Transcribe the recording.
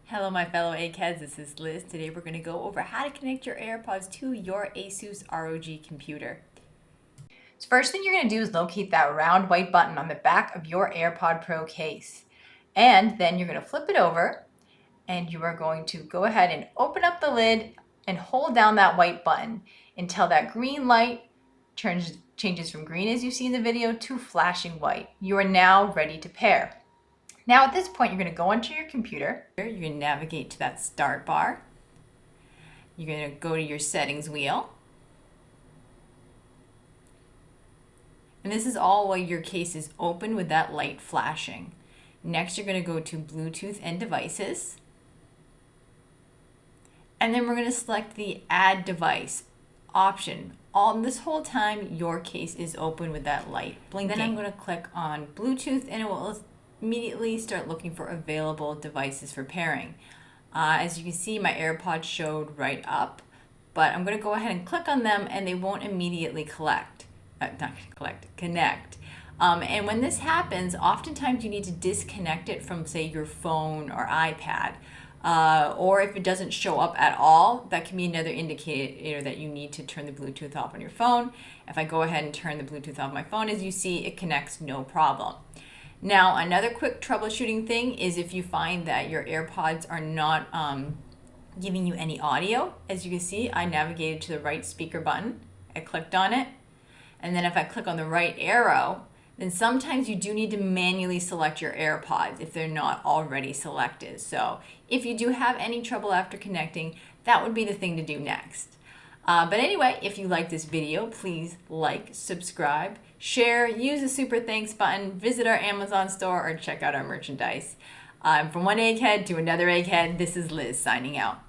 Hello my fellow eggheads, this is Liz. Today we're going to go over how to connect your AirPods to your Asus ROG computer. So first thing you're going to do is locate that round white button on the back of your AirPod Pro case. And then you're going to flip it over and you are going to go ahead and open up the lid and hold down that white button until that green light changes from green as you see in the video to flashing white. You are now ready to pair. Now at this point, you're going to go onto your computer. You're going to navigate to that start bar. You're going to go to your settings wheel. And this is all while your case is open with that light flashing. Next, you're going to go to Bluetooth and devices. And then we're going to select the add device option. All this whole time, your case is open with that light blinking. Then I'm going to click on Bluetooth and it will immediately start looking for available devices for pairing. As you can see, my AirPods showed right up, but I'm going to go ahead and click on them and they won't immediately connect. And when this happens, oftentimes you need to disconnect it from, say, your phone or iPad. Or if it doesn't show up at all, that can be another indicator that you need to turn the Bluetooth off on your phone. If I go ahead and turn the Bluetooth off my phone, as you see, it connects no problem. Now, another quick troubleshooting thing is if you find that your AirPods are not giving you any audio. As you can see, I navigated to the right speaker button. I clicked on it. And then if I click on the right arrow, then sometimes you do need to manually select your AirPods if they're not already selected. So if you do have any trouble after connecting, that would be the thing to do next. But anyway, if you like this video, please like, subscribe, share, use the super thanks button, visit our Amazon store, or check out our merchandise. From one egghead to another egghead, this is Liz signing out.